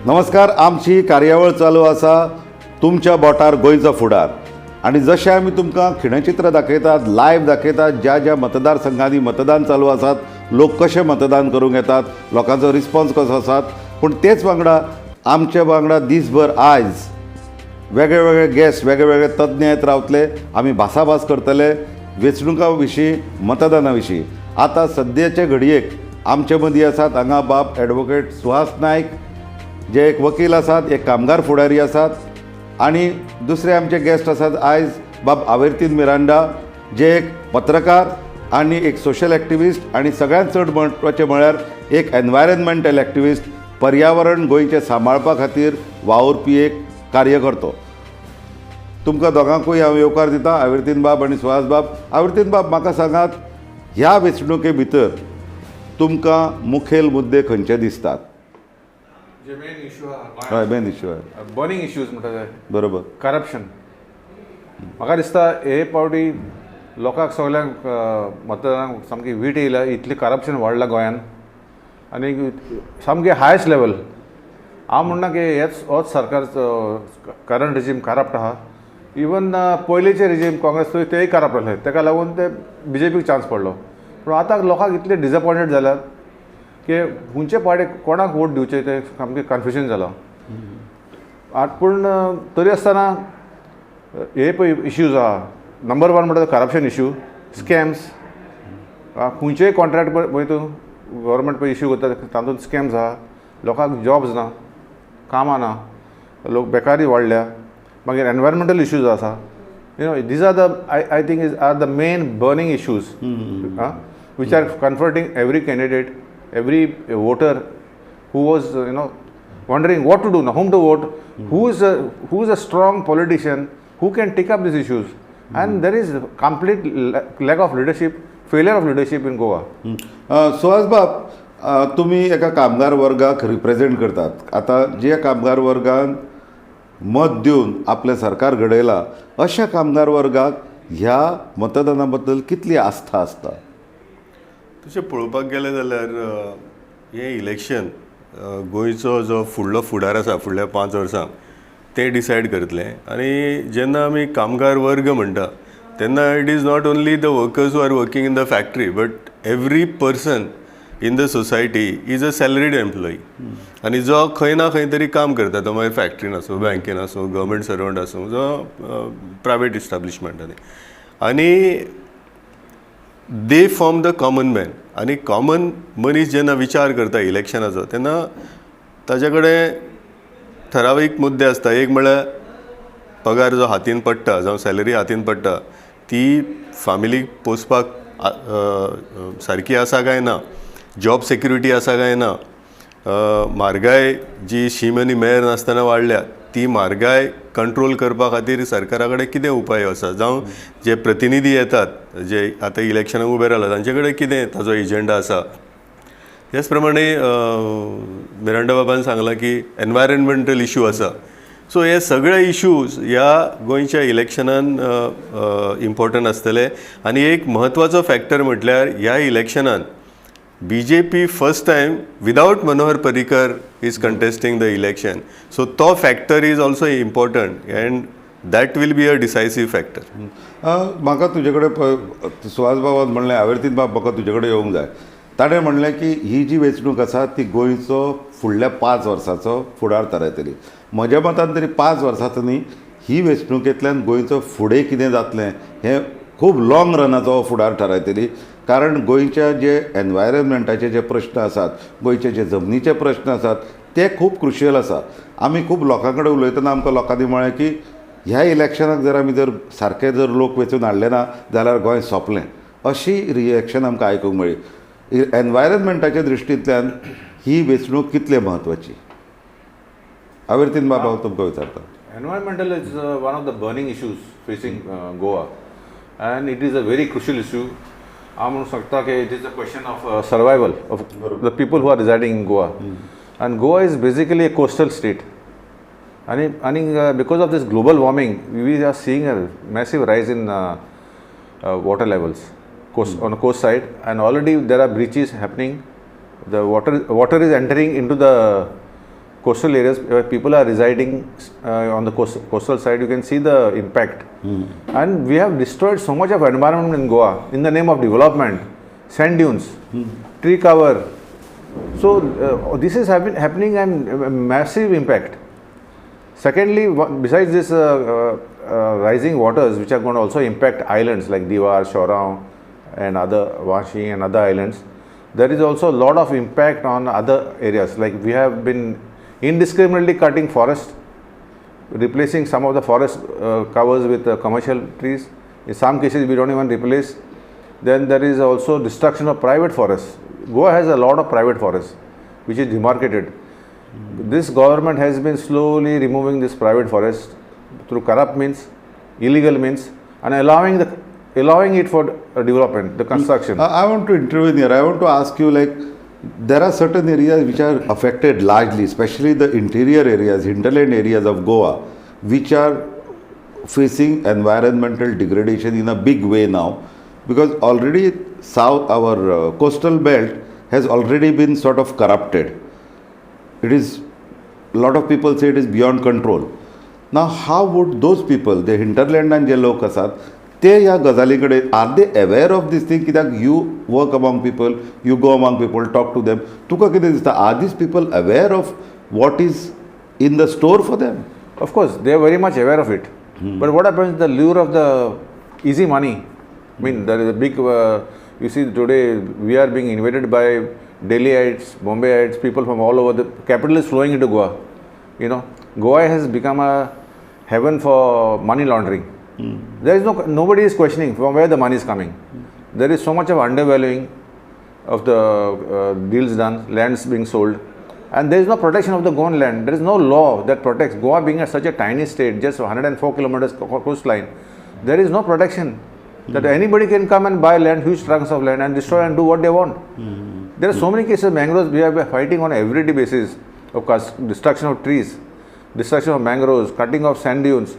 नमस्कार, आमची कार्यावळ चालू आसा तुमच्या बोटार गोंयचो फुडार. आणि जशें आमी तुमकां खिणचित्र दाखयतात, लायव्ह दाखयतात, ज्या ज्या मतदारसंघांनी मतदान चालू आसात, लोक कशे मतदान करूंक येतात, लोकांचो रिस्पॉन्स कसो आसात. पूण तेच वांगडा आमचे वांगडा दीसभर आयज वेगळे वेगळे गेस्ट, वेगळे वेगळे तज्ञ येत रावतले. आमी भासाभास करतले वेंचणुका विशीं, मतदाना विशीं. आतां सद्याचे घडयेक आमचे मदीं आसात हांगा बाब ॲडवोकेट सुहास नायक, जे एक वकील आसात, एक कामगार फुडारी आसात. आणि दुसरे आमचे गेस्ट आसात आयज बाब आवर्तीन मिरांडा, जे एक पत्रकार आणि एक सोशल एक्टिविस्ट आणि सगळ्यांत चड म्हत्वाचें म्हळ्यार एक एनवायरनमेंटल एक्टिविस्ट, पर्यावरण गोंयचें सांबाळपा खातीर वावुरपी एक कार्यकर्तो. तुमकां दोगांकूय हांव येवकार दिता, आवर्तीन बाब आनी सुहास बाब. आवर्तीन बाब, म्हाका सांगात, ह्या वेंचणुके भितर तुमकां मुखेल मुद्दे खंयचे दिसतात? जे मेन इश्यू हय, मेन इश्यू आहे बर्निंग इश्यूज म्हणटा ते बरोबर करप्शन. म्हाका दिसता हे पावटी लोकांक सगळ्यांक मतदारांक सामकी वीट येयला, इतलें करप्शन वाडलां गोंयांत आनी सामकें हायस्ट लेवल. हांव म्हणना की होच सरकार करंट रिजीम करप्ट आहा. इवन पयलींचे रिजीम काँग्रेस तेय करप्ट आसले, ताका लागून ते BJPक चान्स पडलो. पूण आतां लोकांक इतले डिसअपॉयंटेड जाल्यात की खंयचे पार्टी कोणाक वोट दिवचे ते सामकें कन्फ्युजन जालां. पूण तरी आसतना हे पळय इश्यूज आहा. नंबर 1 म्हणटा करप्शन इश्यू, स्कॅम्स. खंयचेय कॉन्ट्रॅक्ट पळय तूं गव्हर्मेंट पळय इश्यू करता तातूंत स्कॅम्स आहा. लोकांक जॉब्स ना, कामां ना, लोक बेकारी वाडल्या. मागीर एनवायरमेंटल इश्यूज आसा. These are the I think are the main burning issues which are confronting every candidate, every voter who was wondering what to do now, whom to vote, who is a strong politician who can take up these issues. And there is complete lack of leadership, failure of leadership in Goa. Suhas बाब, तुम्ही एका कामगार वर्गाक represent करतात. आता जे कामगार वर्गान मत दिवन आपले सरकार घडयला, अशा कामगार वर्गाक ह्या मतदाना बद्दल कितली आस्था आसता? तशें पळोवपाक गेलें जाल्यार हें इलेक्शन गोंयचो जो फुडलो फुडार आसा फुडल्या 5 वर्सांक तें डिसायड करतलें. आनी जेन्ना आमी कामगार वर्ग म्हणटा तेन्ना it is not only the workers who are working in the factory, but every person in the society is a salaried employee. आनी जो खंय ना खंय तरी काम करता, तो मागीर फॅक्टरीन आसूं, बँकेन आसूं, गव्हर्मेंट सर्वंट आसूं, जो प्रायवेट इस्टाब्लिशमेंटांनी. आनी they form the common man. आनी कॉमन मनीस जेन्ना विचार करता इलेक्शनाचो तेन्ना ताजे कडेन ठरावीक मुद्दे आसता. एक म्हळ्यार पगार जो हातीन पडटा, जावं सॅलरी हातीन पडटा, ती फॅमिलीक पोसपाक सारकी आसा काय ना, जॉब सेक्युरिटी आसा काय ना, म्हारगाय जी शीम आनी मेर नासतना वाडल्या, ती म्हारगाय कंट्रोल करपा खातीर सरकारा कडेन कितें उपाय आसा, जावं जे प्रतिनिधी येतात, जे आतां इलेक्शनाक उबे रावला, तांचे कडेन कितें ताजो एजेंडा आसा. त्याच प्रमाणे मिरांडा बाबान सांगलां की एनवायरमेंटल इश्यू आसा. सो हे सगळे इश्यूज ह्या गोंयच्या इलेक्शनान इम्पॉर्टंट आसतले. आनी एक म्हत्वाचो फॅक्टर म्हटल्यार ह्या इलेक्शनान BJP first time without Manohar Parrikar is contesting the election. So तो factor is also important and that will be a decisive factor. म्हाका तुजे कडेन सुहास बाबान म्हणलें, आवर्तीन बाब म्हाका तुजे कडेन येवंक जाय. ताणें म्हणलें की ही जी वेंचणूक आसा ती गोंयचो फुडल्या 5 वर्सांचो फुडार थारायतली. म्हज्या मतान तरी 5 वर्सांचो न्ही, ही वेंचणुकेंतल्यान गोंयचो फुडें कितें जातलें हें खूब लाँग रनाचो फुडार थारायतली. कारण गोंयच्या जे एनवायरमेंटाचे जे प्रश्न आसात, गोंयचे जे जमनीचे प्रश्न आसात, ते खूब क्रुशियल आसा. आमी खूब लोकां कडेन उलयतना आमकां लोकांनी म्हळें की ह्या इलेक्शनाक जर सारके लोक वेंचून हाडले ना जाल्यार गोंय सोंपलें, अशी रिएक्शन आमकां आयकूंक मेळ्ळी. एनवायरमेंटाच्या दृश्टींतल्यान ही वेंचणूक कितले म्हत्वाची? आवर्तीन बाब हांव तुमकां विचारता. Environmental is one of the burning issues facing Goa and it is a very crucial issue. हांव म्हणूंक शकता की it is a question of survival of the people who are residing in Goa. And Goa is basically a coastal state. आणि because of this global warming we are seeing a massive rise in water levels on the coast side, and already there are breaches happening. The water is entering into the coastal areas where people are residing on the coastal side, you can see the impact. And we have destroyed so much of environment in Goa in the name of development, sand dunes, tree cover. So this is happening and a massive impact. Secondly, besides this rising waters, which are going to also impact islands like Diwar, Shorao, and other Vashi and other islands, there is also a lot of impact on other areas. Like we have been indiscriminately cutting forest, replacing some of the forest covers with commercial trees. In some cases, we don't even replace. Then there is also destruction of private forests. Goa has a lot of private forests, which is demarcated. This government has been slowly removing this private forest through corrupt means, illegal means, and allowing it for development, the construction. I want to intervene here. I want to ask you, like, there are certain areas which are affected largely, especially the interior areas, hinterland areas of Goa, which are facing environmental degradation in a big way now, because already our coastal belt has already been sort of corrupted. It is, a lot of people say it is beyond control. Now, how would those people, the hinterland and जे लोक आसात, ते ह्या गजालीकडे, are they aware of this thing? कित्याक you work among people, you go among people, talk to them. तुका कितें दिसता? Are these people aware of what is in the store for them? Of course, they are very much aware of it. But what happens? The lure of the easy money. I mean, there is a big. You see, today we are being invaded by Delhiites, Bombayites, people from all over. The capital is flowing into Goa. You know, Goa has become a heaven for money laundering. There is nobody is questioning from where the money is coming. There is so much of undervaluing of the deals done, lands being sold, and there is no protection of the Goan land. There is no law that protects Goa, being such a tiny state, just 104 kilometers coastline. There is no protection that anybody can come and buy land, huge tracts of land, and destroy and do what they want. There are so many cases of mangroves. We are fighting on an everyday basis of destruction of trees, destruction of mangroves, cutting of sand dunes.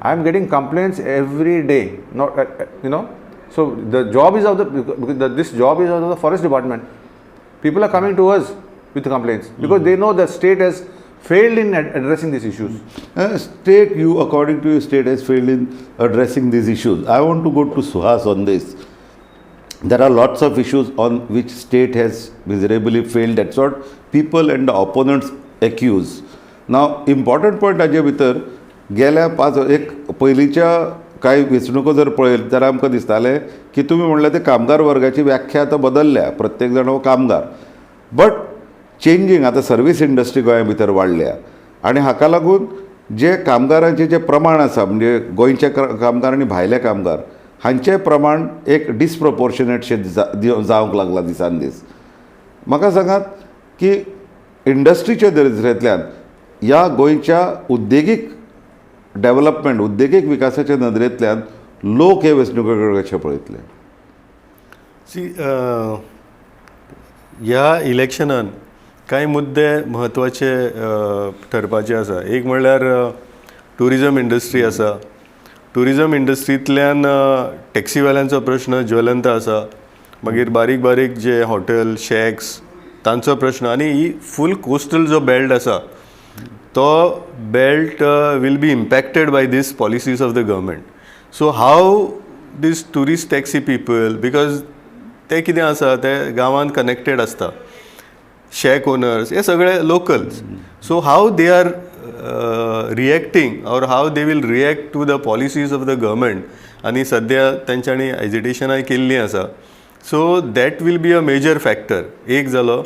I am getting complaints every day. Not, so the job is this job is of the forest department. People are coming to us with complaints because they know the state has failed in addressing these issues. According to you, state has failed in addressing these issues. I want to go to Suhas on this. There are lots of issues on which state has miserably failed. That's what people and the opponents accuse. Now, important point हाजे भितर गेल्या 5 एक पयलींच्या कांय वेंचणुको जर पळयल्यो जाल्यार आमकां दिसतालें की तुमी म्हणलें ते कामगार वर्गाची व्याख्या आतां बदलल्या, प्रत्येक जाण हो कामगार. बट चेंजींग आतां सर्वीस इंडस्ट्री गोंया भितर वाडल्या आनी हाका लागून जे कामगारांचें जे प्रमाण आसा, म्हणजे गोंयचे कामगार आनी भायले कामगार हांचें प्रमाण एक डिस्प्रपोर्शनेट जावंक लागला दिसान दीस. म्हाका सांगात की इंडस्ट्रीच्या नदरेंतल्यान ह्या गोंयच्या उद्देगीक डेव्हलपमेंट, उद्देगीक विकासाच्या नदरेंतल्यान लोक हे वेंचणुकेकडे कशे पळयतले? ह्या इलेक्शनान कांय मुद्दे म्हत्वाचे ठरपाचे आसा. एक म्हणल्यार टुरिजम इंडस्ट्री आसा. टुरिजम इंडस्ट्रींतल्यान टॅक्सीवाल्यांचो प्रश्न ज्वलंत आसा. मागीर बारीक बारीक जे हॉटेल, शॅक्स तांचो प्रश्न, आनी ही फूल कोस्टल जो बेल्ट आसा तो belt will be impacted by these policies of the government. So how these tourist taxi people, because ते कितें आसा ते गांवांत कनेक्टेड आसता, शॅक ओनर्स हे सगळे locals. So how they are reacting or how they will react to the policies of the government. आनी सद्या तेंच्यांनी एजिटेशनाय केल्लीं आसा. So that will be a major factor. एक जालो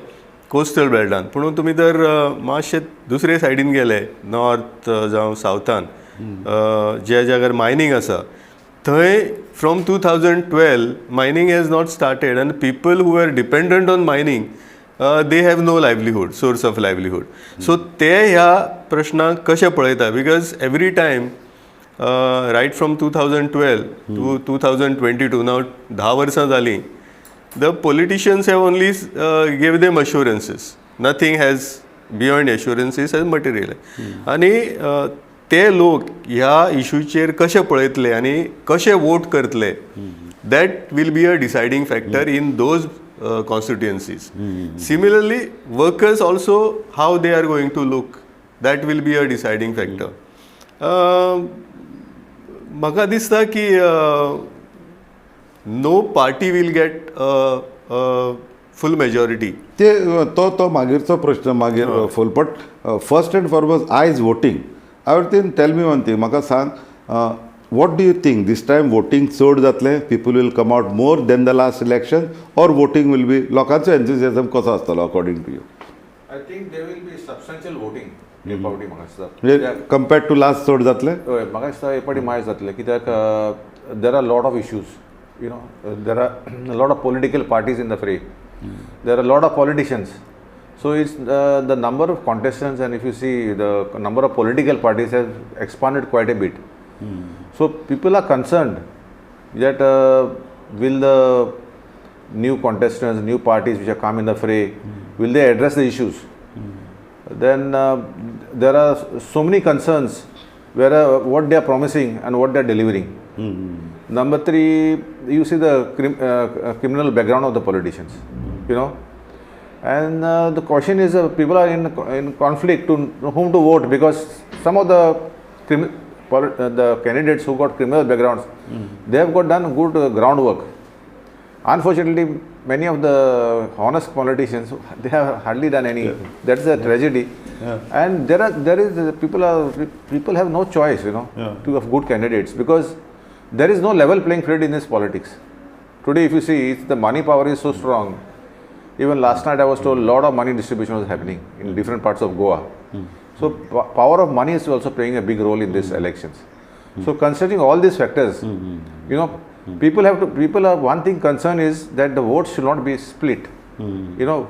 कोस्टल बेल्टान. पूण तुमी जर मातशे दुसरे सायडीन गेले, नॉर्थ जावं सावथान, जे जाग्यार मायनींग आसा, थंय from 2012 mining has not started and people who are dependent on mining they have no livelihood, source of livelihood. So ते ह्या प्रश्नाक कशे पळयता? Because every time right from 2012 to 2022, now 10 वर्सां जालीं, the politicians have only gave them assurances. Nothing has beyond assurances has materialized. आणि ते लोक ह्या इशूचेर कशे पळयतले आनी कशे वोट करतले, that will be a deciding factor in those constituencies. Similarly, workers also, how they are going to look that will be a deciding factor. म्हाका दिसता की no party will get full majority. तो मागीरचो प्रश्न मागीर full. But first and foremost आयज voting. I would think tell me one thing. म्हाका सांग, what do you think this time voting चड जातलें? People will come out more than the last election, or voting will be लोकांचो enthusiasm कसो आसतलो according to you? I think they will be substantial voting हे पावटी म्हाका दिसता. म्हणजे कम्पेर्ड टू लास्ट चड जातलें? हय, म्हाका दिसता हे पावटी मायज जातलें, कित्याक there are lot of issues. You know, there are a lot of political parties in the fray. There are a lot of politicians. So it's the number of contestants, and if you see, the number of political parties has expanded quite a bit. So people are concerned that will the new contestants, new parties which have come in the fray, will they address the issues? Then there are so many concerns where what they are promising and what they are delivering. Number three, you see the criminal background of the politicians, you know, and the question is people are in conflict to whom to vote, because some of the candidates who got criminal backgrounds, they have got done good groundwork. Unfortunately, many of the honest politicians, they have hardly done any. That's a tragedy. And people have no choice, you know, to have good candidates, because there is no level playing field in this politics. Today, if you see, the money power is so strong. Even last night I was told a lot of money distribution was happening in different parts of Goa. So power of money is also playing a big role in these elections. So considering all these factors, you know, one thing concern is that the votes should not be split. You know,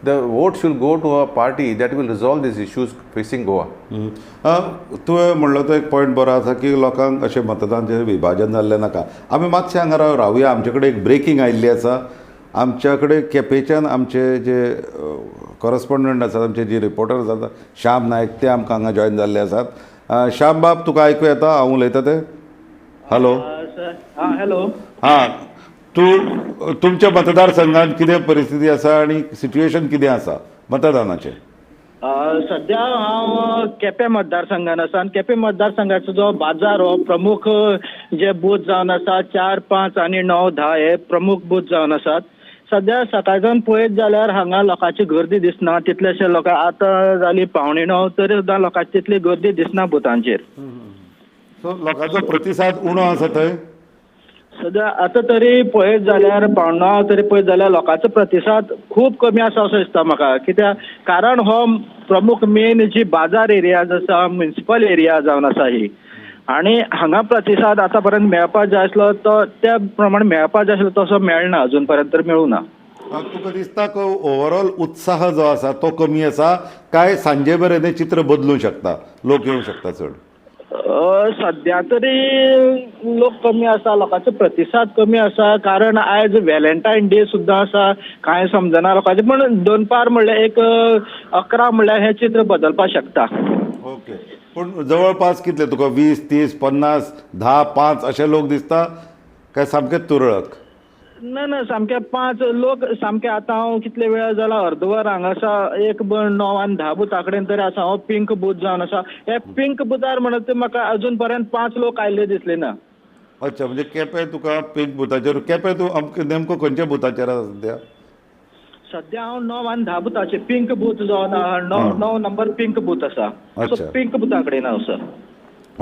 the vote should go to a party that will resolve these issues facing Goa. तुवें म्हणलो तो एक point बरो आसा की लोकांक अशें मतदानाचें विभाजन जाल्लें नाका. आमी मातशें हांगा रावया. आमचे कडेन एक ब्रेकींग आयिल्ली आसा. आमच्या कडेन केपेंच्यान आमचे जे कॉरस्पॉन्डंट आसात, आमचे जे रिपोर्टर्स आसात, श्याम नायक, ते आमकां हांगा जॉयन जाल्ले आसात. श्याम बाब, तुका आयकूं येता हांव उलयता तें? हॅलो. हॅलो. हां, तुमच्या मतदारसंघात कितें परिस्थिती आसा आनी सिच्युएशन कितें आसा मतदानाचें? सध्या हांव केपें मतदारसंघान आसा, आनी केपें मतदारसंघाचो जो बाजार हो प्रमुख जे बूथ जावन आसा 4, 5 आनी 9, 10 हे प्रमुख बूथ जावन आसात. सध्या सकाळच्यान पळयत जाल्यार हांगा लोकांची गर्दी दिसना. तितलेशे लोक आतां जाली 8:45 तरी सुद्दां लोकांची तितली गर्दी दिसना बुथांचेर. सो लोकांचो प्रतिसाद उणो आसा थंय? सध्या आतां तरी पळयत जाल्यार 8:45 तरी पळयत जाल्यार लोकांचो प्रतिसाद खूब कमी आसा असो दिसता म्हाका. कित्याक कारण हो प्रमुख मेन जी बाजार एरियाज आसा, म्युनिसिपल एरिया जावन आसा ही, आनी हांगा प्रतिसाद आतां पर्यंत मेळपाक जाय आसलो तो त्या प्रमाणे मेळपाक जाय आसलो तसो मेळना, अजून पर्यंत तर मेळूं ना. तुका दिसता की ओवरऑल उत्साह जो आसा तो कमी आसा, काय सांजे मेरेन चित्र बदलूंक शकता, लोक येवंक शकता चड? सध्या तरी लोक कमी आसा, लोकांचो प्रतिसाद कमी आसा. कारण आयज व्हॅलेंटायन डे सुद्दां आसा, कांय समजना लोकांचें. पण 2 पार म्हणल्यार एक 11 म्हणल्यार हें चित्र बदलपाक शकता. ओके. पूण जवळपास कितले तुका 20, 30, 50, 10, 5 अशे लोक दिसता, काय सामकेच तुरळक? ना सामके 5 लोक सामके. आतां हांव कितले वेळ जाला, अर्दवर हांगासा एक 9 आनी 10 बुथा कडेन तरी आसा. हांव पिंक बूथ जावन आसा. हे पिंक बुथार म्हणत म्हाका अजून पर्यंत 5 लोक आयिल्ले दिसले ना. अच्छा, म्हणजे केपें तुका पिंक बुथाचेर. केपें तूं नेमको खंयच्या बुथाचेर आसा सध्या? सध्या हांव 9 आनी 10 बुथाचेर पिंक बूथ जावन 9 नंबर पिंक बूथ आसा. सो पिंक बुथा कडेन हांव सर.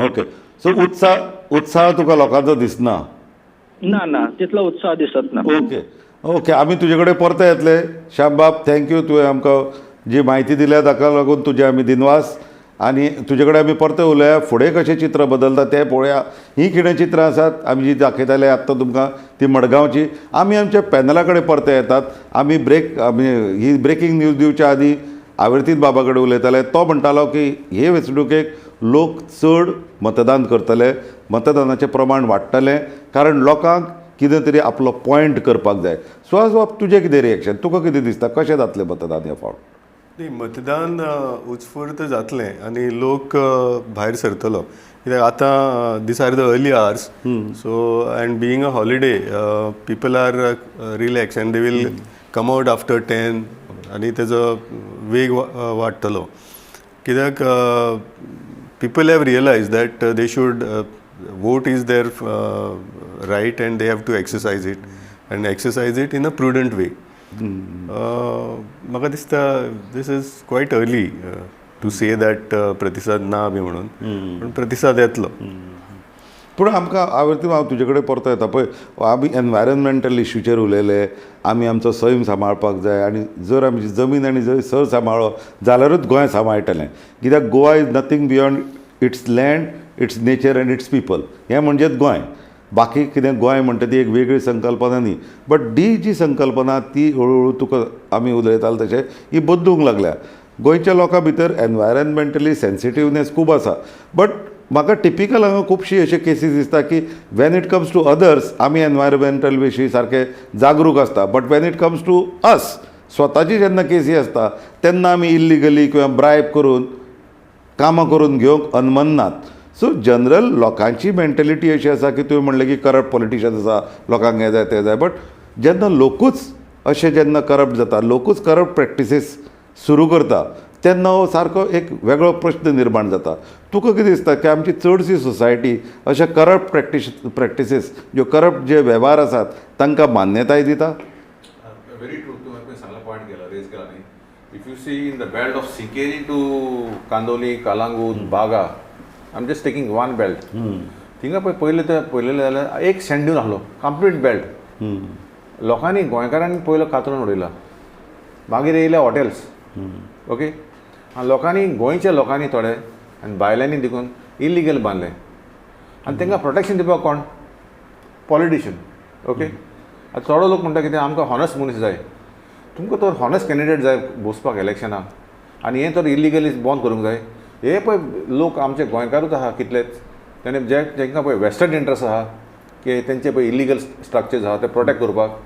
ओके. सो उत्साह तुका लोकांचो दिसना? ना तितलो उत्साह दिसत ना. ओके. आमी तुजे कडेन परते येतले. श्याम बाब, थँक्यू. तुवें आमकां जी म्हायती दिल्या ताका लागून तुजे आमी दिनवास. आनी तुजे कडेन आमी परते उलया, फुडें कशें चित्र बदलता तें पळोवया. ही कितें चित्रां आसात आमी जी दाखयताले आत्तां तुमकां, ती मडगांवची. आमी आमच्या पॅनला कडेन परते येतात. आमी ही ब्रेकींग न्यूज दिवच्या आदीं आवर्तीत बाबा कडेन उलयताले. तो म्हणटालो की हे वेंचणुकेक लोक चड मतदान करतले, मतदानाचें प्रमाण वाडटलें, कारण लोकांक कितें तरी आपलो पॉयंट करपाक जाय. सुहास बाब, तुजें कितें रिएक्शन? तुका कितें दिसता कशें जातलें मतदान ह्या फावट? न्ही, मतदान उत्स्फूर्त जातलें आनी लोक भायर सरतलो. कित्याक आतां these are the early hours, so and being a holiday people are relax and they will come out after 10 आनी तेजो वेग वाडटलो. कित्याक people have realized that they should vote is their right and they have to exercise it and exercise it in a prudent way. म्हाका दिसता this is quite early to say that प्रतिसाद ना बी म्हणून पण प्रतिसाद येतलो. पूण आमकां हांव तुजे कडेन परतो येता पळय आमी एनवायरमेंटल इश्यूचेर उलयले आमी आमचो सैम सांबाळपाक जाय आनी जर आमची जमीन आनी जर सर सांबाळ्ळो जाल्यारूच गोंय सांबाळटलें कित्याक Goa is nothing beyond it's land it's nature end it's people हें म्हणजेच गोंय बाकी कितें गोंय म्हणटा ती एक वेगळी संकल्पना न्ही बट डी जी संकल्पना ती हळू तुका आमी उलयताले तशें ही बदलूंक लागल्या गोंयच्या लोकां भितर एनवायरमेंटली सेन्सिटिवनेस खूब आसा बट म्हाका टिपिकल हांगा खुबशी अशे केसीस दिसता की when it comes to others आमी एनवायरमेंटल विशीं सारके जागरूक आसता but when it comes to us स्वताची जेन्ना केसी आसता तेन्ना आमी इल्लिगली किंवा ब्रायब करून कामां करून घेवंक अनमनात सो जनरल लोकांची मेंटेलिटी अशी आसा की तुवें म्हणलें की करप्ट पॉलिटिशियन आसा लोकांक हें जाय तें जाय बट जेन्ना लोकूच अशें जेन्ना करप्ट जाता लोकूच करप्ट प्रॅक्टिसीस सुरू करता तेन्ना हो सारको एक वेगळो प्रश्न निर्माण जाता तुका कितें दिसता की आमची चडशी सोसायटी अशा करप्ट प्रॅक्टिसीस ज्यो करप्ट जे वेव्हार आसात तांकां मान्यताय दिता व्हेरी ट्रू तुवें सांगला पॉयंट केला रेज केला न्ही if you see in the belt of Sinquerim to Candolim Calangute Baga I am just taking one belt थिंगा पळयलें जाल्यार एक सँड ड्यून आहलो कंप्लीट बेल्ट लोकांनी गोंयकारांनी पयलो कातरून उडयला मागीर येयले हॉटेल्स ओके आनी लोकांनी गोंयच्या लोकांनी थोडे आनी भायल्यांनी देखून इल्लिगल बांदले आनी तांकां प्रोटेक्शन दिवपाक कोण पॉलिटिशियन ओके आतां थोडो लोक म्हणटा कितें आमकां हॉनस्ट मनीस जाय तुमकां तर हॉनस्ट कॅन्डिडेट जाय बसपाक इलेक्शनाक आनी हें तर इल्लिगली बंद करूंक जाय हे पळय लोक आमचे गोंयकारूच आहा कितलेच तेणे जेंकां पळय वेस्टर्न इंट्रस्ट आहा की तेंचे पळय इल्लिगल स्ट्रक्चर्स आहा ते प्रोटेक्ट करपाक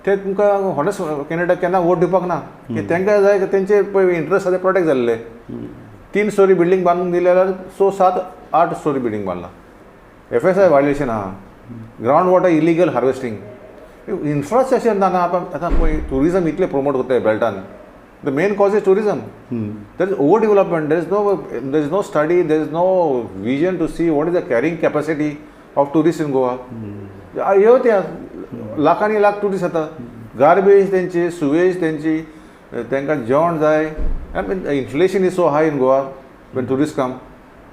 ते तुमकां हॉनस्ट कॅन्डिडेट केन्ना वोट दिवपाक ना की तांकां जाय तेंचे पळय इंट्रस्ट आहा ते प्रोटेक्ट जाल्ले 3 स्टोरी बिल्डींग बांदून दिले जाल्यार 7-8 स्टोरी बिल्डींग बांदला FSI वायलेशन आहा ground water illegal harvesting infrastructure ना आतां पळय ट्युरिजम इतले प्रमोट करता बेल्टान the main cause is tourism there is over development there is no study there is no vision to see what is the carrying capacity of tourist in Goa ह्यो त्या लाखांनी lakh tourist येता गार्बेज तेंची sewage तेंची तांकां जेवण जाय I mean inflation is so high in Goa when tourist come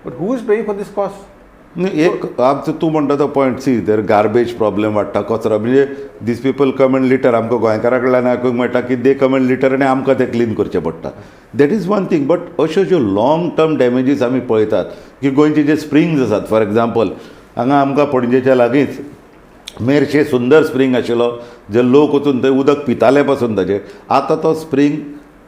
but who is paying for this cost एक आमचो तूं म्हणटा तो point see there garbage problem वाडटा कचरो म्हणजे these people come and litter आमकां गोंयकारा कडल्यान आयकूंक मेळटा की दे कम एंड लिटर आनी आमकां तें क्लीन करचें पडटा that is one thing but अश्यो ज्यो लाँग टर्म डॅमेजीस आमी पळयतात की गोंयचे जे स्प्रिंग्स आसात फॉर एग्जाम्पल हांगा आमकां पणजेच्या लागींच मेरशे सुंदर स्प्रिंग आशिल्लो जे लोक वचून थंय उदक पिताले पासून ताजें आतां तो स्प्रिंग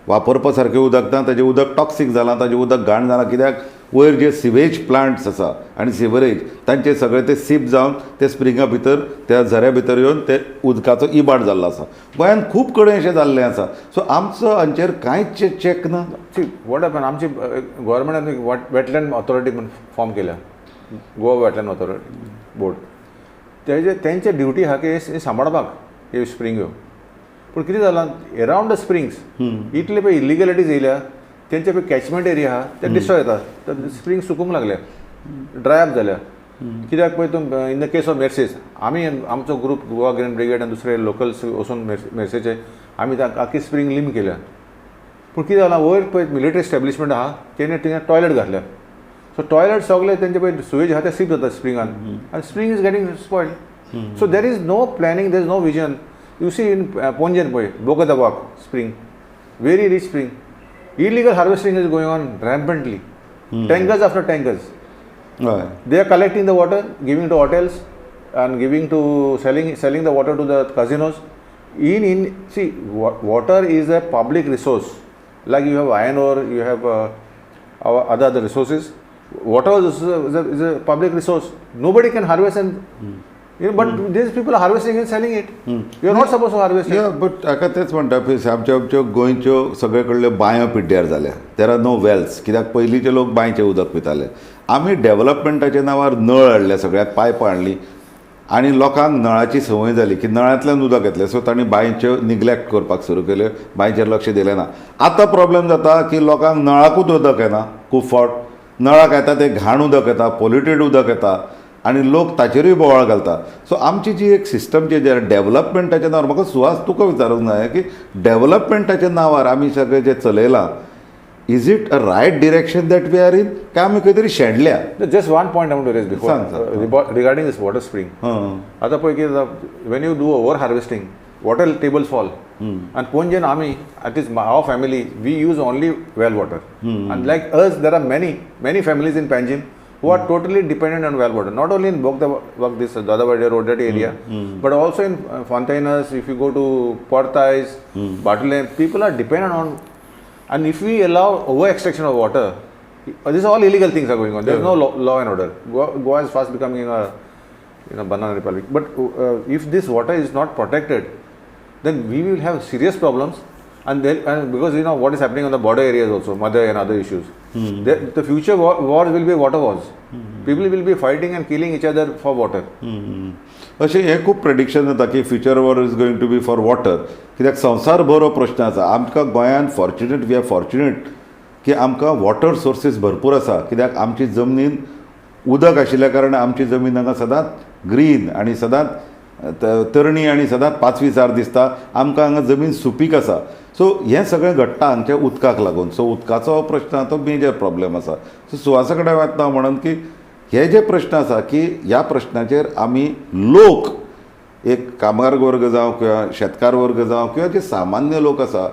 वापरपा सारकें उदक ना ताजें उदक टॉक्सीक जालां ताजें उदक घाण जालां कित्याक वयर जे सिवेज प्लांट्स आसा आनी सिवरेज तांचे सगळे ते सीप जावन ते स्प्रिंगा भितर त्या झऱ्या भितर येवन ते उदकाचो इबाड जाल्लो आसा गोंयांत खूब कडेन अशें जाल्लें आसा सो आमचो हांचेर कांयच चॅक ना वॉट हॅपन आमची गोवोरमेंटान वेटलँड ऑथॉरिटी म्हणून फॉर्म केल्या गोवा वेटलँड ऑथॉरिटी बोर्ड तेंचे ड्युटी आहा की हे सांबाळपाक हे स्प्रिंग ह्यो पूण कितें जालां एरावंड द स्प्रिंग्स इतले पळय इलिगलिटीज येयल्या तेंचे पळय कॅचमेंट एरिया आहा ते डिस्ट्रॉय जाता तर स्प्रिंग सुकूंक लागल्या ड्राय अप जाल्या कित्याक पळय तूं in the case of Merces आमी आमचो ग्रूप गोवा ग्रीन ब्रिगेड आनी दुसरे लोकल्स वचून मेर्सेचे आमी आख्खी स्प्रिंग लिम केल्या पूण कितें जालां वयर पळय मिलिटरी एस्टॅब्लिशमेंट आहा तेणे थिंगा टॉयलेट घातल्या सो टॉयलेट सगळे तेंचे पळय सुवेज आहा ते सीप जाता स्प्रिंगान आनी spring is getting spoiled so there is no planning there is no vision you see in पोंजेन पळय बोगदाबाग spring very rich spring illegal harvesting is going on rampantly tankers after tankers they are collecting the water giving to hotels and giving to selling the water to the casinos see water is a public resource like you have iron ore you have other resources water is a public resource nobody can harvest and but these people are harvesting and selling it you are not supposed to harvest it but हाका तेच म्हणटा पळय आमच्यो गोंयच्यो सगळे कडल्यो बांयो पिड्ड्यार जाल्या देर आर नो वेल्स कित्याक पयलींचे लोक बांयचें उदक पिताले आमी डेव्हलपमेंटाच्या नांवार नळ हाडले सगळ्याक पायपां हाडलीं आनी लोकांक नळाची संवय जाली की नळांतल्यान उदक येतलें सो तांणी बांयच्यो निग्लेक्ट करपाक सुरू केल्यो बांयचेर लक्ष दिलें ना. आतां प्रॉब्लेम जाता की लोकांक नळाकूच उदक येना खूब फावट नळाक येता तें घाण उदक येता पोल्युटेड उदक येता आनी लोक ताचेरूय बोवाळ घालता. सो आमची जी एक सिस्टमची जे डेव्हलपमेंटाच्या नांवार म्हाका सुहास तुका विचारूंक जाय की डेव्हलपमेंटाच्या नांवार आमी सगळें जें चलयलां is it a right direction that we are in काय आमी खंय तरी शेणल्या. Just one point I want to raise before regarding this water spring. आतां पळय कितें जाता when you do over harvesting water tables fall आनी पणजेन आमी at least our family we use only well water आनी like us there are many families in Panjim who are totally dependent on well water, not only in this Dadavadi road, that area, but also in Fontainas. If you go to Portais, Bartley, people are dependent on, and if we allow over extraction of water, these all illegal things are going on. There is no law and order. Goa is fast becoming a banana republic. But if this water is not protected, then we will have serious problems. And because what is happening on the border areas also, mother and other issues. The future wars will be water wars. People will be fighting and killing each other for water. अशें हें खूब prediction जाता की future war is going to be for water. कित्याक संवसार भरो प्रश्न आसा. आमकां गोंयांत वी आर फॉर्च्युनेट की आमकां वॉटर सोर्सीस भरपूर आसा. कित्याक आमची जमनीन उदक आशिल्ल्या कारणान आमची जमीन हांगा सदांच ग्रीन आनी सदांच तरणी आनी सदांच पाचवीचार दिसता. आमकां हांगा जमीन सुपीक आसा. सो हें सगळें घडटा हांगच्या उदकाक लागून. सो उदकाचो हो प्रश्न आसा तो मेजर प्रॉब्लेम आसा. सो सुवासा कडेन वतना म्हणून की हे जे प्रश्न आसा की ह्या प्रश्नाचेर आमी लोक एक कामगार वर्ग जावं किंवा शेतकार वर्ग जावं किंवा जे सामान्य लोक आसा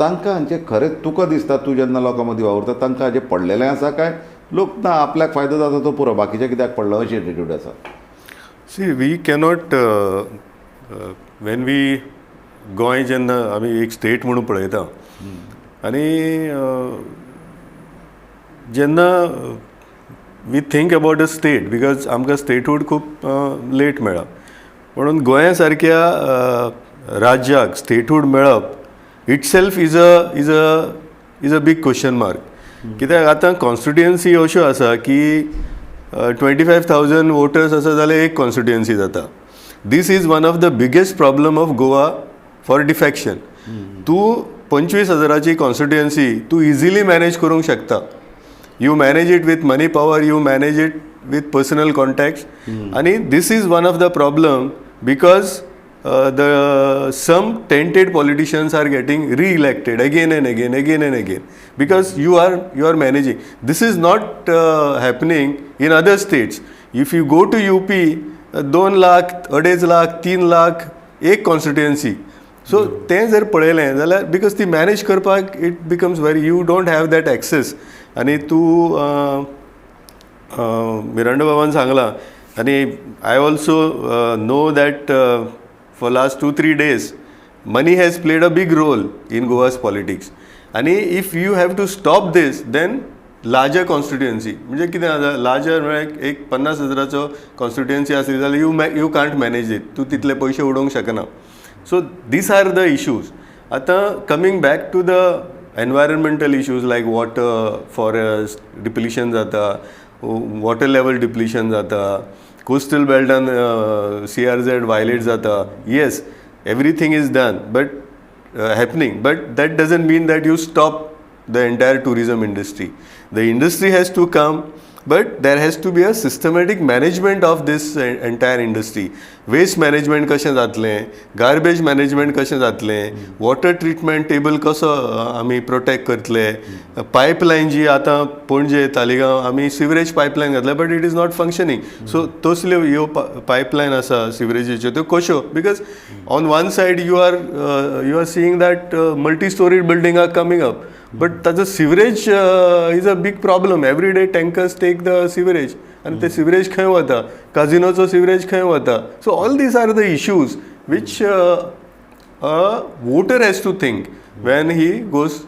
तांकां हांचे खरेंच तुका दिसता तूं जेन्ना लोकां मदीं वावरता तांकां हाजें पडलेलें आसा काय लोक ना आपल्याक फायदो जाता तो पुरो बाकीच्या कित्याक पडलो अशी एटिट्यूड आसा. See we cannot when we Goa जेन्ना आमी एक स्टेट म्हणून पळयता आनी जेन्ना we think about a state because आमकां स्टेटहूड खूब लेट मेळ्ळा म्हणून गोंया सारक्या राज्याक स्टेटहूड मेळप itself is a big question mark. कित्याक आतां कॉन्स्टिट्युएन्सी अश्यो आसा की 25,000 वोटर्स आसा जाल्यार एक कॉन्स्टिट्युएन्सी जाता. This is one of the biggest problem of Goa for defection. तूं 25,000ची कॉन्स्टिट्युएन्सी तूं इजिली मॅनेज करूंक शकता. You manage it with money power, you manage it with personal contacts. आनी this is one of the problem because some tainted politicians are getting re-elected again and again because you are managing. This is not happening in other states. If you go to UP, 2 lakh, 2.5 lakh, 3 lakh एक constituency. So तें जर पळयलें जाल्यार because ती manage करपाक it becomes very you don't have that access. आनी तूं Miranda बाबान सांगलां आनी I also know that for last 2-3 days money has played a big role in Goa's politics. आणि if you have to stop this then larger constituency म्हणजे कितें जाता larger म्हणजे एक 50,000चो कॉन्स्टिट्युएन्सी आसली जाल्यार you can't manage it. तूं तितले पयशे उडोवंक शकना. So these are the issues. आतां coming back to the environmental issues like water, forest depletion जाता, water level depletion जाता, coastal belt and CRZ violate jata. Yes, everything is done but happening, but that doesn't mean that you stop the entire tourism industry. The industry has to come, but there has to be a systematic management of this entire industry. Waste management कशें जातलें, garbage management कशें जातलें, water treatment table कसो आमी protect करतले, pipeline जी आतां पणजे तालिगांव आमी सिवरेज pipeline घातल्या but it is not functioning. So तसल्यो ह्यो pipeline आसा सिवरेजीच्यो त्यो कश्यो because on one side you are seeing that multi-storied building are coming up. But the sewage is a big problem. Every day tankers take the sewage. And the sewage खंय वता, casinoचो sewage खंय वता. So all these are the issues which a voter has to think when he goes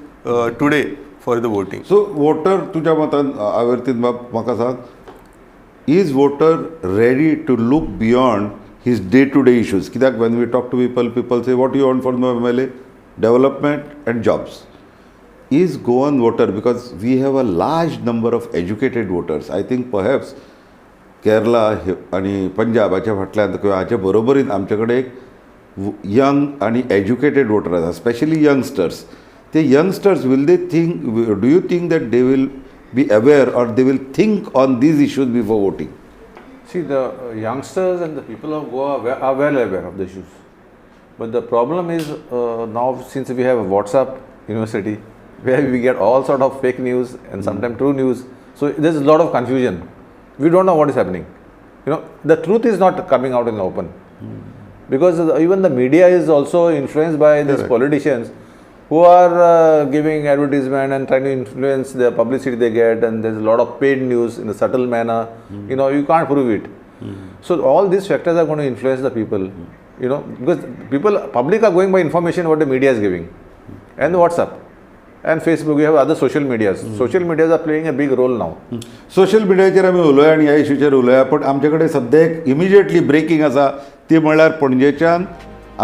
today for the voting. So voter तुज्या मतान आवर्तीन म्हाका सांग, is voter ready to look beyond his day-to-day issues? कित्याक when we talk to people say what do you want from the MLA? Development and jobs. Is Goan voter, because we have a large number of educated voters, I think perhaps Kerala आणि पंजाबाच्या फाटल्यान किंवा हाचे बरोबरीन आमचे कडेन एक young आणि educated voter आसा, specially youngsters. ते youngsters will they think, do you think that they will be aware or they will think on these issues before voting? See, the youngsters and the people of Goa are well aware of the issues. But the problem is now, since we have a WhatsApp university where we get all sort of fake news and sometimes true news, so there's a lot of confusion. We don't know what is happening. The truth is not coming out in the open. Because even the media is also influenced by these politicians who are giving advertisement and trying to influence the publicity they get, and there's a lot of paid news in a subtle manner. You can't prove it. So all these factors are going to influence the people. Because public are going by information what the media is giving, and WhatsApp and Facebook. We have other social medias. Social medias are playing a big role now. Social मिडियाचेर आमी उलोवया आनी ह्या इश्यूचेर उलोवया, पण आमचे कडेन सद्या एक इमिजिएटली ब्रेकिंग आसा, ती म्हणल्यार पणजेच्यान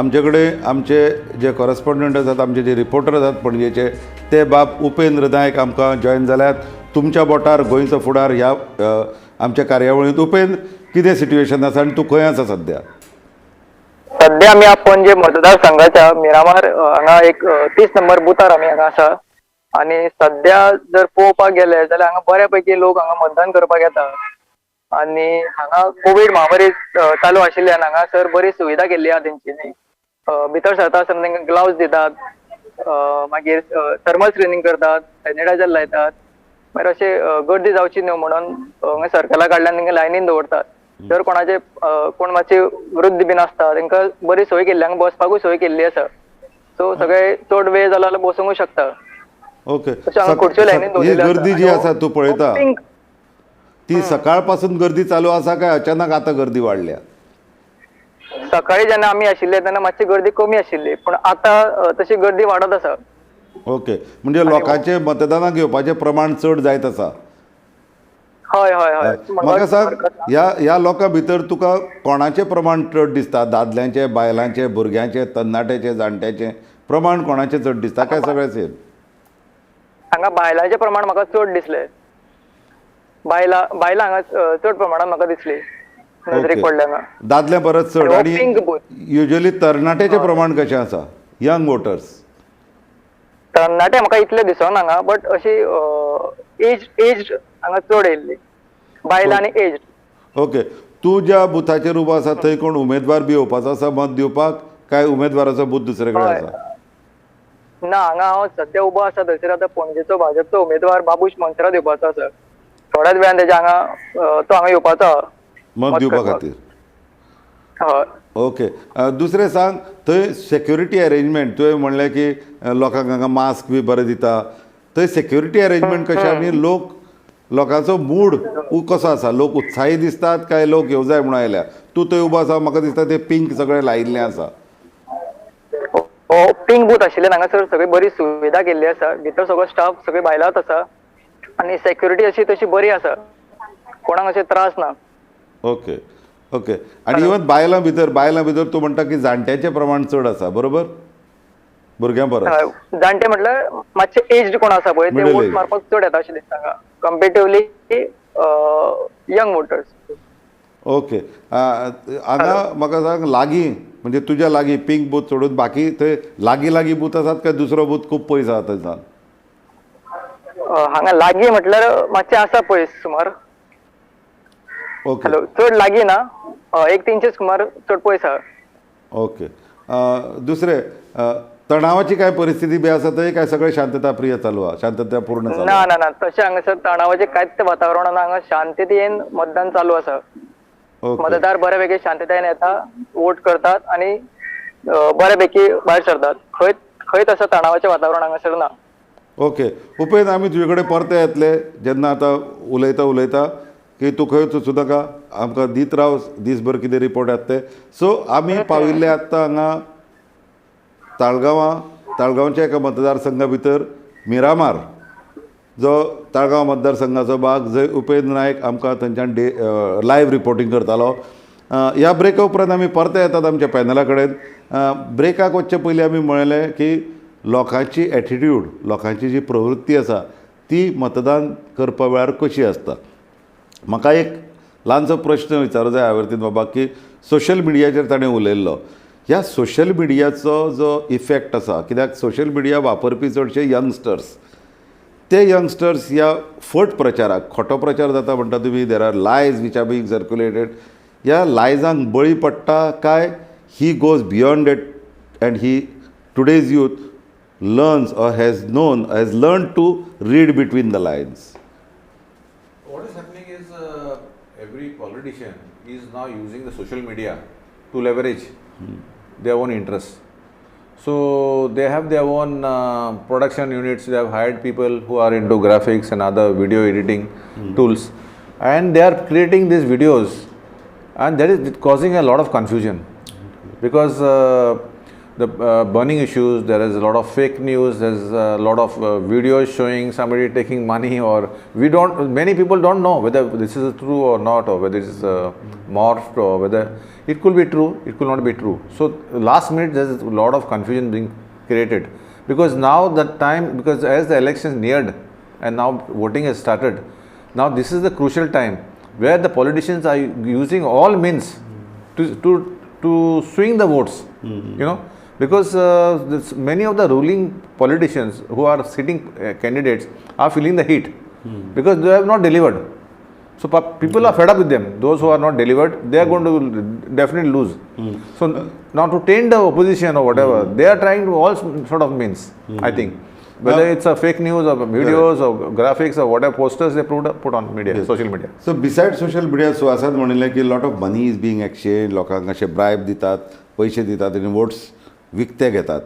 आमचे कडेन आमचे जे कॉरेस्पॉन्डंट आसात, आमचे जे रिपोर्टर आसात पणजेचे, ते बाब उपेंद्र नायक आमकां जॉयन जाल्यात. तुमच्या बोटार गोंयचो फुडार ह्या आमच्या कार्यावळींत. उपेंद्र, कितें सिट्युएशन आसा आनी तूं खंय आसा सद्या? सध्या आमी पणजे मतदारसंघाच्या मिरामार हांगा एक 30 नंबर बुथार आमी हांगा आसा. आणि सध्या जर पळोवपाक गेले जाल्यार हांगा बऱ्यापैकी लोक हांगा मतदान करपाक येता. आणि हांगा कोविड महामारी चालू आशिल्ल्यान हांगासर बरी सुविधा केल्ली आहा तेंच्यांनी. भितर सरता आसतना तांकां ग्लावज दितात, मागीर थर्मल स्क्रिनिंग करतात, सॅनिटायझर लायतात. मागीर अशें गर्दी जावची न्हू म्हणून हांगा सर्कला कडल्यान तांकां लायनीन दवरतात. जर कोणाचे कोण मातशे वृद्ध बीन आसता तांकां बरी सोय केल्ली, हांगा बसपाकूय सोय केल्ली आसा. सो सगळे चड वेळ जाला जाल्यार बसूंकूय शकता. ओके. खुर्च्यो लायनीन ही दवरलेल्यो गर्दी जी आसा तूं पळयता, पिंक ती सकाळ पासून गर्दी चालू आसा काय अचानक आता गर्दी वाडल्या? सकाळी जेन्ना आमी आशिल्ले तेन्ना मातशी गर्दी कमी आशिल्ली, पण आता तशी गर्दी वाडत आसा. ओके, म्हणजे लोकांचे मतदानाक येवपाचें प्रमाण चड जायत आसा. हय हय हय. म्हाका सांग, ह्या लोकां भितर तुका कोणाचें प्रमाण चड दिसता? दादल्यांचें, बायलांचें, भुरग्यांचें, तरणाट्याचें, जाणट्याचें प्रमाण कोणाचें चड दिसता काय सगळे सेम? हांगा बायलांचें प्रमाण म्हाका चड दिसलें. बायलां हांगा चड प्रमाणात म्हाका दिसली नजरेक पडल्या. दादल्या परस चड. आणि युजली तरणाट्याचें प्रमाण कशें आसा? Young voters? तरणाटे म्हाका इतले दिसोना हांगा, बट अशी एज हांगा चड येयल्ली, बायलां आनी एज. ओके. तूं ज्या बुथाचेर उबो आसा थंय कोण उमेदवार बी येवपाचो आसा मत दिवपाक, काय उमेदवाराचो बूथ दुसरे कडेन आसा? ना, हांगा हांव सध्या उबो आसा थंयसर आतां पणजेचो भाजपचो उमेदवार बाबूश मंत्रा दिवपाचो आसा. थोड्याच वेळान तेजे हांगा तो हांगा येवपाचो आहा मत दिवपा खातीर. हय. ओके. दुसरें सांग, थंय सेक्युरिटी अरेंजमेंट, तुवें म्हणलें की लोकांक हांगा मास्क बी बरें दिता, थंय सेक्युरिटी अरेंजमेंट कशें आनी लोकांचो मूड कसो आसा? लोक उत्साही दिसतात काय लोक येवं जाय म्हणून आयल्या? तूं थंय उबो आसा, म्हाका दिसता तें पिंक सगळें लायिल्लें आसा. पिंक बूथ आशिल्ल्यान हांगासर सगळी बरी सुविधा केल्ली आसा. भितर सगळो स्टाफ सगळे बायलांच आसा आणि सेक्युरिटी अशी तशी बरी आसा, कोणाक अशे त्रास ना. Okay okay. आणि इवन बायलां भितर तूं म्हणटा की जाणट्याचें प्रमाण चड आसा, बरोबर? भुरग्यां परस जाणटे म्हटल्यार मातशे एज्ड कोण आसा पळय ते वोट मारपाक चड येता अशें दिसता हांगा कम्पेरेटिवली यंग वोटर्स. ओके. हांगा म्हाका सांग, लागीं म्हणजे तुज्या लागीं पिंक बूथ सोडून बाकी थंय लागीं बूथ आसात काय दुसरो बूथ खूब पयस आसा थंयसान? हांगा लागीं म्हटल्यार मातशें आसा पयस सुमार. ओके. हॅलो, चड लागीं ना, 1-300 सुमार चड पयस आहा. ओके. दुसरें, तणावाची काय परिस्थिती बी आसा थंय काय सगळें शांतता प्रिय चालू आहा, शांततापूर्ण चालू? ना ना ना, तशें हांगासर तणावाचें कांयच वातावरण ना. हांगा शांततेन मतदान चालू आसा. मतदार बऱ्यापैकी शांततायेन येता, वोट करतात आणि बऱ्यापैकी भायर सरतात. खंय तसं तणावाचें वातावरण हांगासर ना. ओके. उपेंद्र, आमी तुजे कडेन परते येतले जेन्ना आतां उलयता की तूं खंय वचूं नाका, आमकां दीत राव दीसभर कितें रिपोर्ट येता ते. सो आमी पाविल्ले आत्तां हांगा ताळगांवच्या एका मतदारसंघा भितर मिरामार, जो ताळगांव मतदारसंघाचो भाग, जंय उपेंद्र नायक आमकां थंयच्यान लायव्ह रिपोर्टिंग करतालो. ह्या ब्रेका उपरांत आमी परते येतात आमच्या पॅनला कडेन. ब्रेकाक वचचे पयलीं आमी म्हणलें की लोकांची एटिट्यूड, लोकांची जी प्रवृत्ती आसा ती मतदान करपा वेळार कशी आसता. म्हाका एक ल्हानसो प्रश्न विचारूं जाय हांवें बाबा की सोशल मिडियाचेर ताणें उलयल्लो ह्या सोशल मिडियाचो जो इफेक्ट आसा कित्याक सोशल मिडिया वापरपी चडशे यंगस्टर्स ते यंगस्टर्स ह्या फट प्रचाराक खोटो प्रचार जाता म्हणटा तुमी there are lies which are being circulated ह्या लायजांक बळी पडटा काय he goes beyond it and he today's youth learns or has learned to read between the lines. What is happening is every politician is now using the social media to leverage their own interests. So they have their own production units. They have hired people who are into graphics and other video editing tools, and they are creating these videos, and that is causing a lot of confusion because the burning issues, there is a lot of fake news, there is a lot of videos showing somebody taking money, or many people don't know whether this is true or not, or whether it is morphed, or whether it could be true, it could not be true. So last minute there is a lot of confusion being created because now because as the elections neared and now voting has started, now this is the crucial time where the politicians are using all means to swing the votes, because many of the ruling politicians who are sitting candidates are feeling the heat because they have not delivered. So people are fed up with them. Those who are not delivered, they are going to definitely lose. So now to taint the opposition or whatever, they are trying to all sort of means, I think. Whether it's a fake news or videos or graphics or whatever posters they put on media, social media. So besides social media, सुहासान म्हणिल्लें की lot of money is being exchanged, लोकांक अशे bribe दितात, पैसे दितात आनी votes विकते घेतात.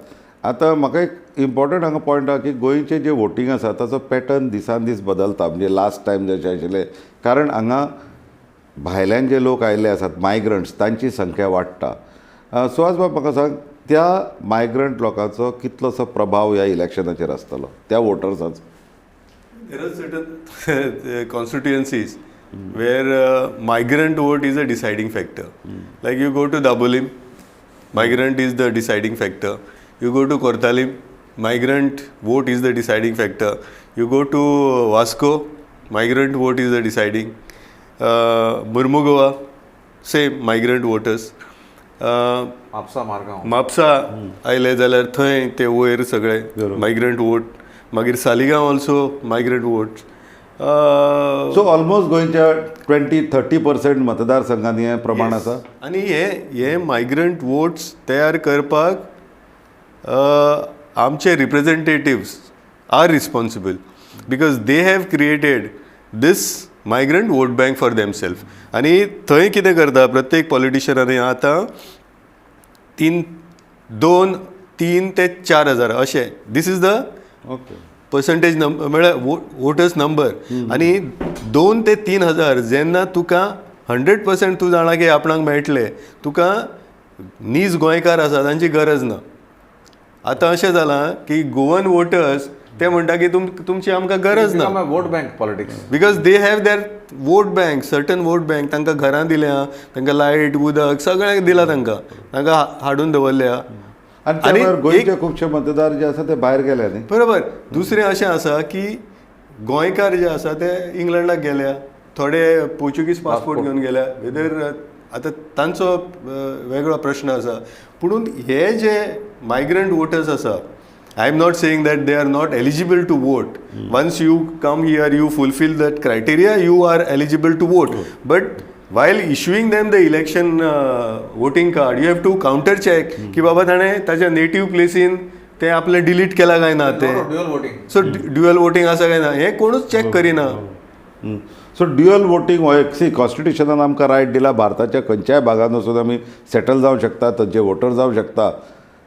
आतां म्हाका एक इम्पॉर्टंट हांगा पॉयंट आहा की गोंयचें जें वोटींग आसा ताचो पॅटर्न दिसान दीस बदलता म्हणजे लास्ट टायम जशें आशिल्लें कारण हांगा भायल्यान जे लोक आयिल्ले आसात मायग्रंट्स तांची संख्या वाडटा. सुहास बाब म्हाका सांग त्या मायग्रंट लोकांचो कितलोसो प्रभाव ह्या इलेक्शनाचेर आसतलो त्या वोटर्सांचो. There are certain constituencies where migrant vote is a deciding factor. Like you go to Dabolim, migrant is the deciding factor. You go to Kortalim, migrant vote is the deciding factor. You go to Vasco, migrant vote is the deciding. Murmugoa, same migrant voters. Mapusa आयले जाल्यार थंय ते वयर सगळे migrant vote मागीर Saligao also migrant vote. So almost गोंयच्या 20-30% मतदारसंघांनी हें प्रमाण आसा. आनी हे मायग्रंट वोट्स तयार करपाक आमचे representatives are responsible because they have created this migrant vote bank for themself. आनी थंय कितें करता प्रत्येक पॉलिटिशियनांनी आतां 3 ते 4 हजार अशें this is the percentage number म्हळ्यार वोटर्स नंबर. आनी 2 ते 3 हजार जेन्ना तुका 100% तूं जाणा की आपणाक मेळटले तुका नीज गोंयकार आसा तांची गरज ना. आतां अशें जालां की गोवन वोटर्स ते म्हणटा की तुमची आमकां गरज ना. Vote bank politics because they have there vote bank certain vote bank तांकां घरां दिल्या तांकां लायट उदक सगळें दिलां तांकां हाडून दवरल्या. आनी गोंयचे खुबशे मतदार जे आसा ते भायर गेले न्ही. बरोबर. दुसरें अशें आसा की गोंयकार जे आसा ते इंग्लंडाक गेल्या थोडे पोर्चुगीज पासपोर्ट घेवन गेल्या वेदर आतां तांचो वेगळो प्रश्न आसा. पुणून हे जे मायग्रंट वोटर्स आसा I am not saying that they are not eligible to vote. Once you come here, you fulfill that criteria, you are eligible to vote. But while issuing them the election voting card, you have to counter check की बाबा ताणें ताच्या native प्लेसीन ते आपले delete केला काय ना ते. सो ड्युअल वोटिंग आसा काय ना हें कोणूच चॅक करिना. सो ड्युअल वोटींग हो एक कॉन्स्टिट्युशनान आमकां रायट दिला भारताच्या खंयच्याय भागांत वचून आमी सेटल जावंक शकता थंयचे वोटर जावंक शकता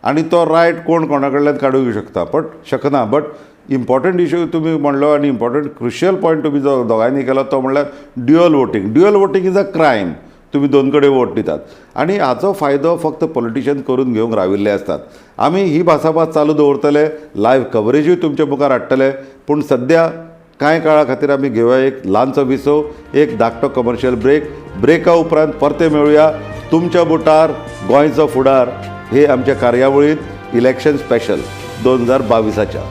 आनी तो रायट कोण कोणा कडल्यान काडूंक येवंक शकता बट शकना. बट इम्पॉर्टंट इशू तुमी म्हणलो आनी इम्पॉर्टंट क्रुशियल पॉयंट तुमी जो दोगांयनी केलो तो म्हणल्यार dual voting. Dual voting is a crime. तुमी दोन कडेन वोट दितात आनी हाचो फायदो फक्त पॉलिटिशियन करून घेवंक राविल्ले आसतात. आमी ही भासाभास चालू दवरतले लायव्ह कवरेजूय तुमच्या मुखार हाडटले. पूण सद्या कांय काळा खातीर आमी घेवया एक ल्हानसो विसो एक धाकटो कमर्शियल ब्रेका उपरांत परते मेळुया. तुमच्या बुटार गोंयचो फुडार हे आमच्या कार्यावळींत इलेक्शन स्पेशल 2022च्या.